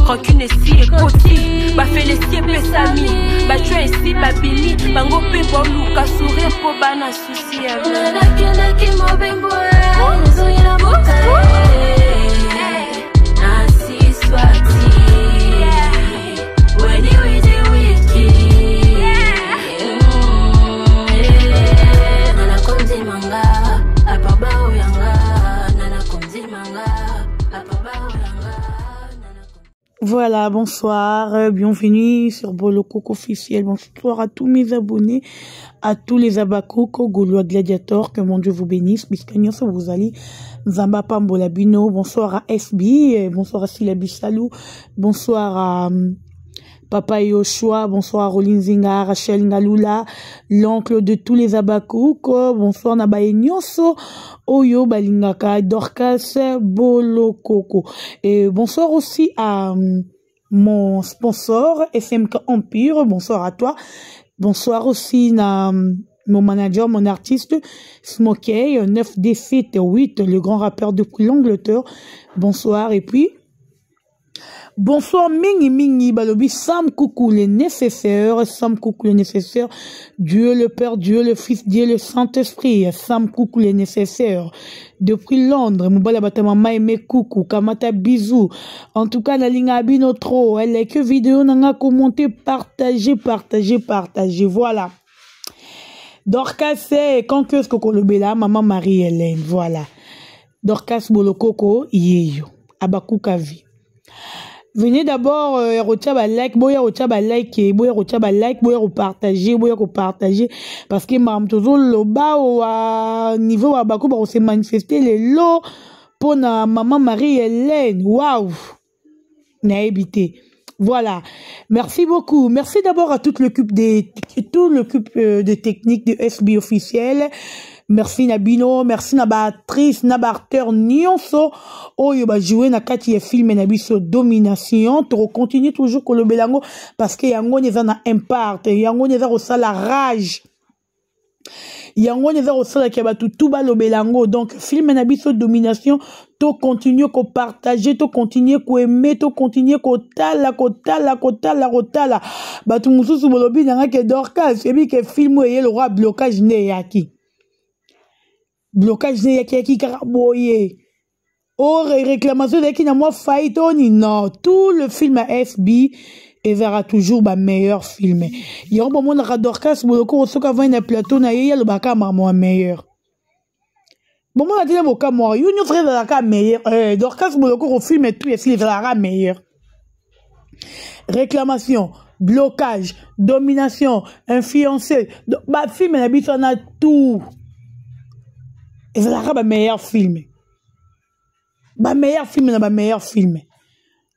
rancune esi ekoti bafelesi epesami batue esi babili bango mpe boluka sourire mpo bana susi ya nakendaki mobembo ezongi na botale nasi swati weni widi wiki nanakonzi manga apaba oyanga nanakonzi manga apaba oyanga. Voilà, bonsoir, bienvenue sur Bolo Coco officiel. Bonsoir à tous mes abonnés, à tous les Abakoko, Gaulois Gladiator, que mon Dieu vous bénisse. Biscagnon, vous allez, Zamba Pambola Bino, bonsoir à SB, bonsoir à Silabi Salou, bonsoir à Papa Yoshua, bonsoir à Rolin Zinga, Rachel Ngalula, l'oncle de tous les Abakoko, bonsoir Nabaye Nyonso, Oyo Balingaka, Dorcas, Bolo Coco. Et bonsoir aussi à mon sponsor, SMK Empire, bonsoir à toi. Bonsoir aussi à mon manager, mon artiste, Smokey, 9D78, le grand rappeur depuis l'Angleterre. Bonsoir. Et puis, bonsoir Mingi Balobi, Sam Coucou les nécessaires, Sam Coucou les nécessaires, Dieu le Père, Dieu le Fils, Dieu le Saint-Esprit, Sam Coucou les nécessaires, depuis Londres, Moubala Batama Maïme Coucou, Kamata Bisou, en tout cas la ligne Abino trop, elle est que vidéo n'a commenté, partagez, voilà. Dorcas, quand que ce que le bela, maman Marie-Hélène, voilà. Dorcas Bolokoko, yeyo, Abakou Kavi. Venez d'abord like, boya like, partager, parce que mam toujours le bas au niveau à Bakou, on s'est manifesté les lots pour na maman Marie-Hélène. Waouh! N'a évité. Voilà. Merci beaucoup. Merci d'abord à tout l'équipe de technique de SB officiel. Merci Nabino, merci Nabatrice, Nabarteur Nyonso. Oyo ba jouer na kati ya film na biso domination. To continue toujours ko le belango parce que yango neza na impart, yango neza ko sala rage. Yango neza ko sala ke ba tout ba lo belango. Donc film na biso domination, to continue ko partager, to continue ko aimer, to continue ko tala. Ba tu mususu bolobi nanga ke Dorcas, et bi ke film ye le roi blocage ne yaki. Blocage de yaki karaboye. Oh, réclamation de qui n'a moi faillite non. Tout le film à SB et verra toujours ma meilleur film. Il y a un moment où Dorcas Boloko au soka vient un plateau na yé le baka moi meilleur. Bon moi la boka moi, you frère de la meilleur. Dorcas Boloko au film et tout et si la meilleur. Réclamation, blocage, domination, influencé. Bah film et l'habitude on a tout. Et c'est là meilleur film. Meilleur film.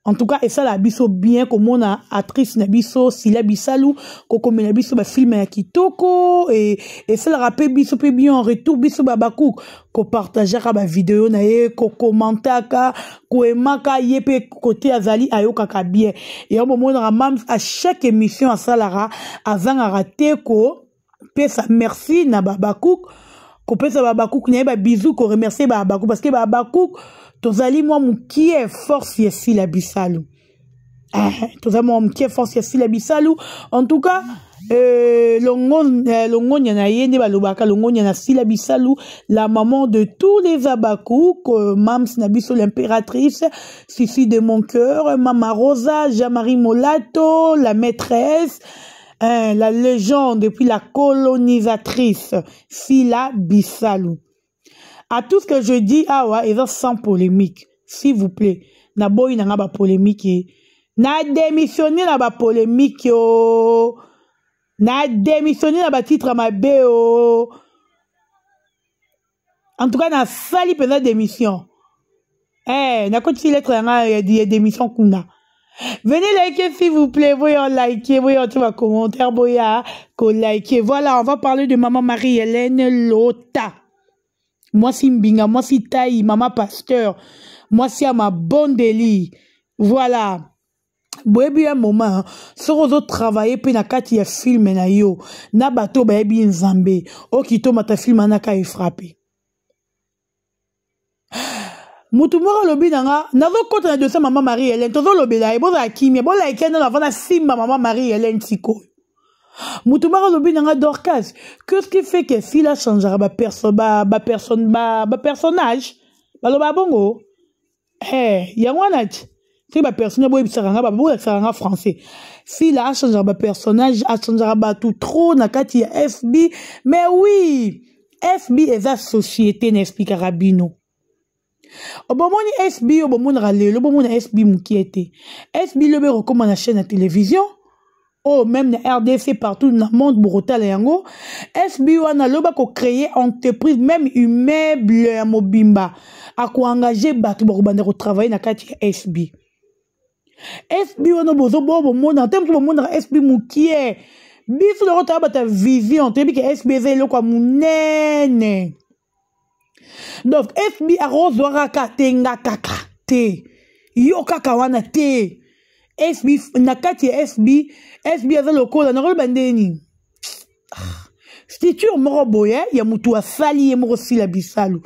En tout cas, et ça la biso bien comme on a actrice na biso Sila Bisalou, koko me na biso ba film ya kitoko et ça la rappel biso pe bien en retour biso babakou ko partager ba vidéo na ye ko commentaka ko emaka yepe côté azali ayoka ka bien. Et au moment même à chaque émission à Salara avant à rater ko pesa merci na babakou. Ko pesa babakou na ba bisou ko remercier babakou parce que babakou tozali moi mon qui est force ici la bisalou. Tozali moi qui est force ici la bisalou. En tout cas longon yana yende balobaka longon yana sila bisalou la maman de tous les abakou mams nabiso l'impératrice Fifi de mon cœur, Mama Rosa, Jean-Marie Molato, la maîtresse. La légende depuis la colonisatrice Sila Bisalou. À tout ce que je dis, et sans polémique, s'il vous plaît. Na boy n'a pas polémique. Na démissionné na ba polémique yo. Na démissionné na ba titre ma béo. En tout cas, na sali pena démission. Na continué lettre na démission kuna. Venez liker s'il vous plaît, voyons liker, voyons tu vas commentaire, voyons liker. Voilà, on va parler de maman Marie-Hélène Lota. Moi si Mbinga, moi si Taï, maman pasteur, moi si à ma bonne délit. Voilà. Boebi un moment, sur aux autres travailler puis na kati ya film na yo, na bateau ba ebi nzambe, o kito mata film na ka frappé. Mutumora lobi nanga nazo kota na dossier maman Marie-Hélène tozo lobela eboza kimia bola ikenda na vana simba maman Marie-Hélène siko. Mutumora lobi nanga Dorcas, qu'est-ce qui fait que si la changera personnage baloba bongo yangwanati si personnage boy bisaranga bola saranga français si la changera personnage a changera tout trop na kati ya FB mais oui FB est la société n'explique rabino obomoni SB obomoni ralelo obomoni SB mukiete SB le be recommande la chaîne à télévision oh même na RDC partout dans le monde borotala yango SB wana loba ko créer entreprise même immeuble ya mobimba a ko engager batu ba ko banda ko travailler na kati ya SB wana bozo bobo mona tem to mona SB mukie biso le rota bata vision tebi ke SB zelo kwa munene. Donc FB arrozo raka tenga kaka te yo kaka wana te FB nakati FB aza lokola na rolo bandeni stiture moro boye ya mutu asali ye moro sila bisalu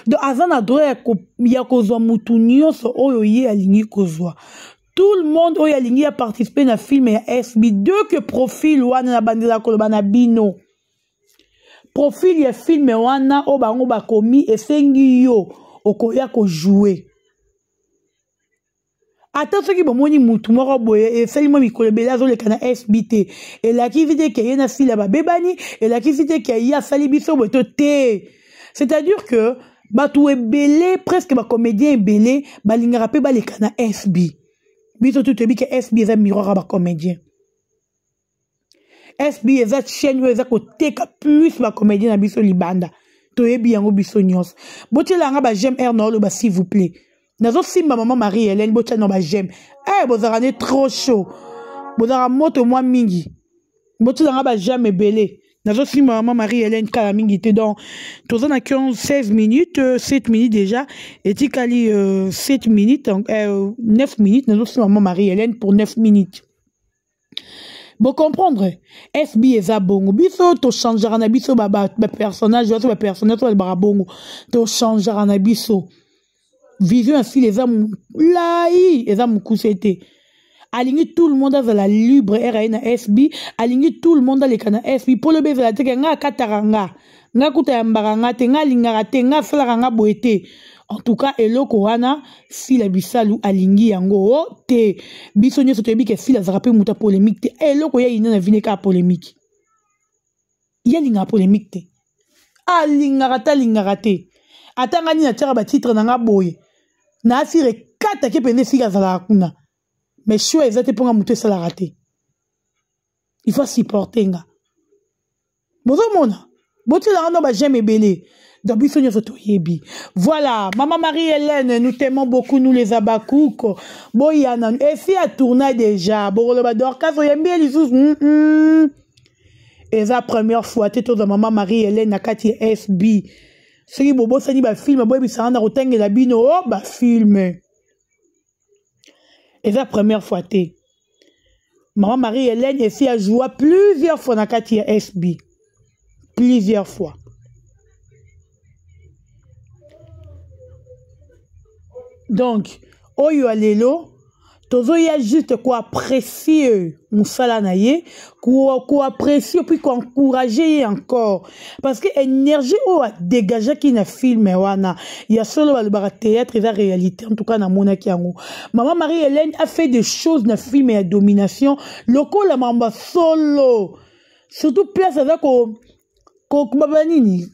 donc azana droit ya kozwa mutu nyonso oyo ye alingi kozwa tout le monde oyo alingi a participer na film ya FB deux que profil wana na bandela koloba na bino profil ya film wana o bango bakomi esengi yo okoya ko jouer ata soki bomoni mutu moko boye esali mo mikolo ebele azoleka na SBT elaki vite ke ye na fila babebani elaki vite ke ye asali biso boye to te c'est-à-dire que batu ebele presque bacomédien ebele balingaka mpe baleka na SB biso to toyebi ke SB eza miroir ya bacomédien SB eza chaîne oyo eza koteka plus bacomédien na biso libanda toyebi yango biso nyonso botielanga ba j'aime air na oloba s'il vous plaît nazo simba maman Marie-Hélène botia no ba j'aime bozara ne trop chaud bozara moto mwa mingi botielanga ba j'aime ebele nazo simba maman Marie-Hélène kala mingi te donc toza na 16 minutes 7 minutes déjà et tikali 7 minutes donc 9 minutes nazo simba maman Marie-Hélène pour 9 minutes. Bon comprendre SB eza bongo biso to changera na biso ba personnage to ba personnage to ba bongo to changera na biso vision ainsi les hommes lai eza mukusete aligner tout le monde dans la libre RA na SB aligner tout le monde dans les kana SB pour le beza la teke nga kataranga nga kuta ya mbaranga te nga lingara te nga flaranga boete. En tout cas, eloko wana si la bisalu alingi yango te biso nyoso toyebi ke si la zarape muta polémique te eloko ya ina na vine ka polémique ya linga polémique te lingara te atanga ni na tira ba titre na nga boye na asire kata ke pende sika zala kuna mais choix ezate ponga muto sala raté il faut supporter nga bozo mona boti la no ba jamais belé. Voilà, maman Marie-Hélène, nous t'aimons beaucoup, nous les Abakouk. Boyana, et si elle tourne déjà, et la première fois, tu es maman Marie-Hélène, à Kati SB. Si Bobo s'est dit, film, boy, ça en a retenu la bino, film. Et la première fois, tu maman Marie-Hélène, et si elle joue plusieurs fois dans Kati SB. Plusieurs fois. Donc, oyo alelo, tozo ya juste quoi apprécier musala na ye, quoi apprécier puis quoi encourager encore parce que énergie o a dégagé qui na film wana, il y a solo le théâtre et la réalité en tout cas na monaki yango. Maman Marie-Hélène a fait des choses na film et à domination, loko la mamba solo. Surtout place avec ko babanini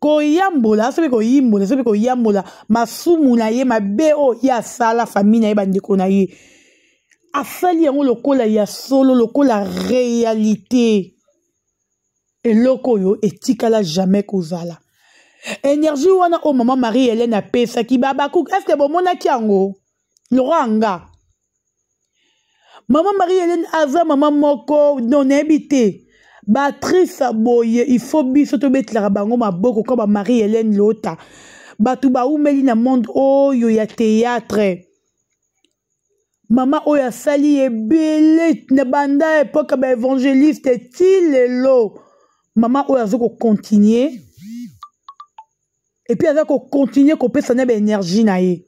ko yambola sebe ko yimbola sebe ko yambola masumu na ye mabeo ya sala famille na ye bandeko na ye afali yango lokola ya solo lokola réalité et loko yo etikala jamais kozala énergie wana o maman Marie-Hélène a pesa ki babaku est-ce que bon mona kiango loranga maman Marie-Hélène aza maman moko non habité Batrice boye il faut biso to betla bango maboko comme Marie-Hélène Lota batu ba umeli na monde oyo ya théâtre maman oya sali ebele na banda époque ba évangéliste tilelo maman oya zoko continuer et puis aza ko continuer ko pesa na ba énergie na ye.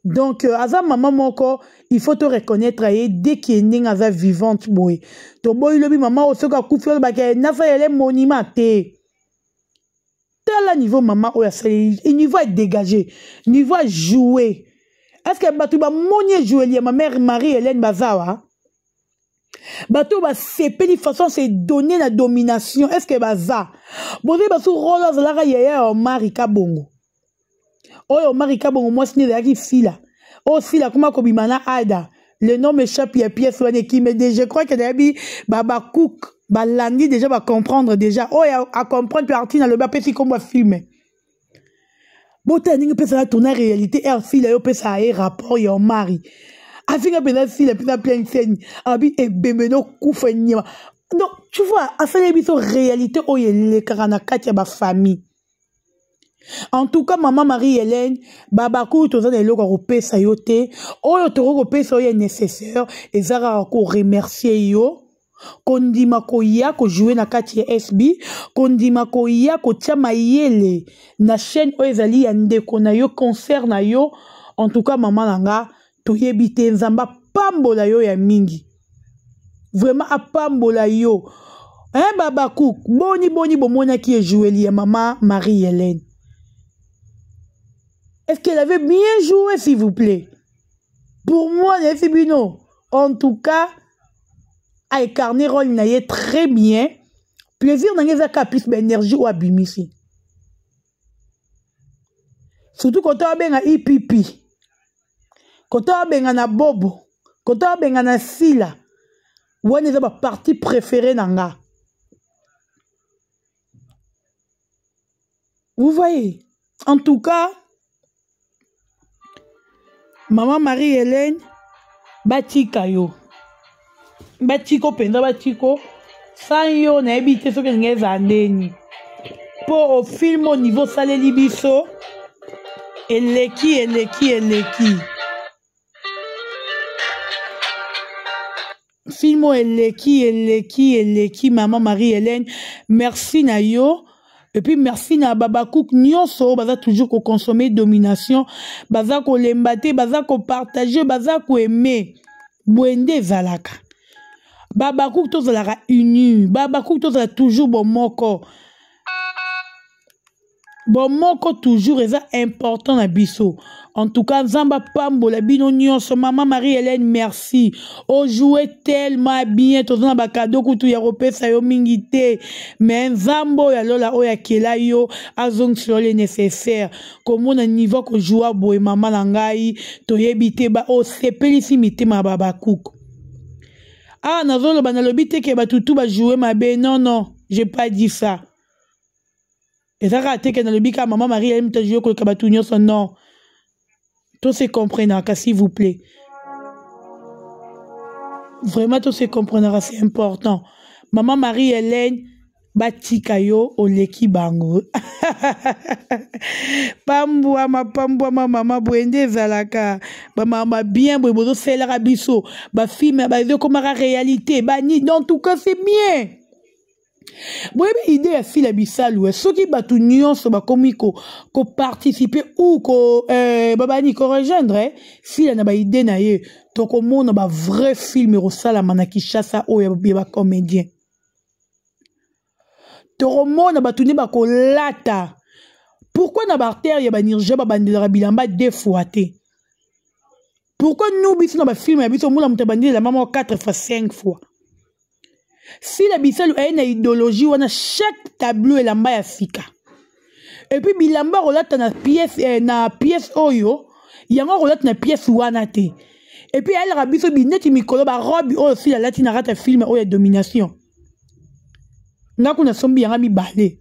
Donc aza maman moko il faut te reconnaître ye dès qu'il est né aza vivante boy. To boy lobi maman osoka kufi ba ke na fa ele monument te. Tel niveau maman oya sali niveau est dégagé, niveau jouer. Est-ce que batu ba monye jouer li ma mère Marie-Hélène Bazawa? Bato ba sepeli façon c'est donner la domination. Est-ce que baza boze basu rola zalaka yaya Marika Bongo oyo Marika Bongo moi sini la ki fila o fila kuma ko bimana Ada le nom m'échappe ya pièce wane qui mais je crois que d'abi baba cook ba landi déjà va comprendre déjà oh à comprendre partie dans le bas petit comme film botani peut ça tourner réalité er fila yo peut ça e rapport ya mari afinga pena fila pena plein scène abi e bemeno kufenya. Donc tu vois à faire biso réalité o yele karana katia ba famille. En tout cas maman Marie-Hélène babaku toza na eloko ko pesa yo te oyo to ko pesa yo nécessaire ezara ko remercier yo kondima ko ya ko jouer na kati SB kondima ko ya ko tia mayele na chaîne o ezali ya ndeko na yo concert na yo. En tout cas maman nanga toyebite nzamba pambola yo ya mingi vraiment apambola yo hein babaku boni bomona qui est joué li ya maman Marie-Hélène. Est-ce qu'elle avait bien joué s'il vous plaît? Pour moi c'est bino en tout cas a incarné rôle na très bien. Plaisir na ngeza plus d'énergie ou abimisi surtout quand on benga ipipi quand on benga na bobo quand on benga na sila ouais n'est pas partie préférée nanga. Vous voyez en tout cas maman Marie-Hélène batika yo batiko penza batiko sans yo na ebité so que ngeza ndeni pour au film au niveau saleli biso eleki filmo eleki maman Marie-Hélène merci na yo et puis merci na babakouk nyonso baza toujours ko consommer domination baza ko lembate baza ko partager baza ko aimer bwende zalaka babakouk to zalaka uni babakouk to zalaka toujours bomoko toujours eza important na biso. En tout cas nzamba pambola bino nyonso maman Marie-Hélène merci o jouer tellement bien tozana ba cadeau kutu ya kopesa yo mingi te mais nzambo ya lola oya kela yo azong sur le nécessaire comme on a niveau ko joua boy maman na ngai toyebite ba o sepelisi mitema babakouk ah nazolo banalobi te ke batutu ba jouer mabe non j'ai pas dit ça. Et ça raté que dans le bica maman Marie elle me joué que kabatounio son nom. Tout se comprendra s'il vous plaît. Vraiment tout se comprendra c'est important. Maman Marie-Hélène batika yo oleki bango. Pambwa mama bwende zalaka. Ba mama bien bozo selera biso. Ba film ba zo comme réalité ba ni en tout cas c'est bien. Boye idée ya fila bisalu soki batu nyonso bakomi ko participer ou ko babani ko rejoindre fila na ba idée na ye to ko mona ba vrai film rosala manakisha sa o ya ba comédien to ko mona batu ni ba ko lata pourquoi na ba terre ya ba nirja ba bandela bilamba deux fois te pourquoi nous biso na ba film ya biso mona mutabandela la maman 4 fois 5 fois. Si la bisalu a une idéologie, on a chaque tableau et la maille fika. Et puis bilamba relate na pièce oyo, yango relate na pièce wanate. Et puis elle rabiso bineti mikolo ba robe aussi la latina rata film oyo domination. Ngako na sombi yanga mi balé.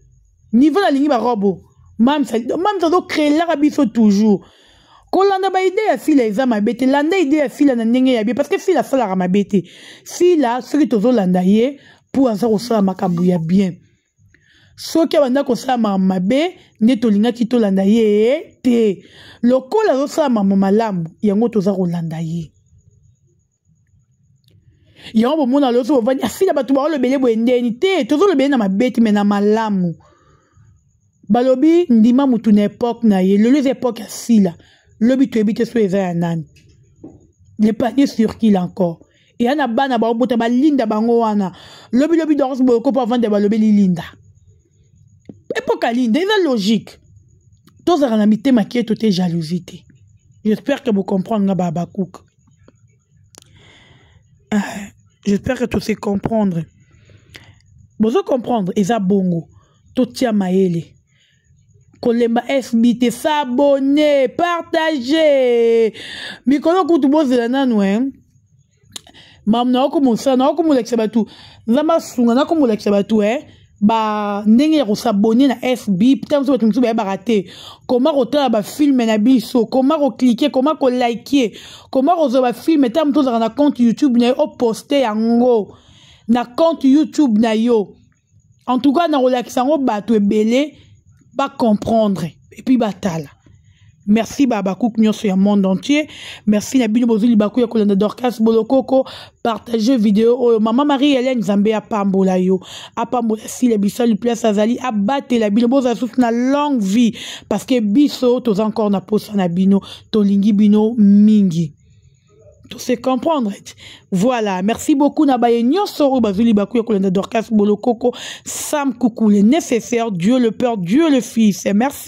Niveau la ligne ba robo. Mam ça do créer la rabiso toujours. Kolanda ba idée ya fila ezama bete landa idée ya fila na ndenge ya bien parce que fila sala ma bete fila soki tozo landa ye pour aza ko sala makambu ya bien soki banda ko sala mabe ne to linga ki to landa ye te lokola zo sala malamu yango toza ko landa ye yango bomona loso bovanya fila batu ba lo bele bo ndeni te tozo lo bele na mabete me na malamu Balobi ndima mutu na époque na ye. Les époques asila. Lobi tu ebite so eza ya nani. Le panier sur qui encore. Et ana bana ba obota ba linda bango wana. Lobi doros boloko pour vendre balobi li linda. Époque linda, c'est logique. Tous les amitiés maquillées toutes les jalousités. J'espère que vous comprenez Babakouk. J'espère que tu sais comprendre. Vous comprendre, et ça bongo. Tout tient maële. Kolemba SBT, s'abonner, partager. Mikolo kutubo zelana hein. Mam na okomo sa na okomo lekebatu. Nzamba sunga na okomo lekebatu ba ndenge ko s'abonner na FB putain so batumsu ba baraté comment rotala ba film na biso comment ko cliquer comment ko liker comment ko zo ba film tam to na compte YouTube na o poster yango na compte YouTube na yo en tout cas na relaxango bato ebele ba comprendre et puis batala. Merci Babakouk nyonso ya monde entier. Merci na bino bozuli baku ya kolanda Dorcas Bolokoko. Partagez vidéo oyo Maman Marie-Hélène Zambé apambola yo. Apambola si le biso li place azali abattre la bino boza sous na longue vie parce que biso tos encore na posa na bino to lingi bino mingi. Tout se comprendre. Voilà, merci beaucoup na baye nyonso oyo bazuli baku ya kolanda Dorcas Bolokoko. Sam Koukou le nécessaire, Dieu le Père, Dieu le Fils. Et merci.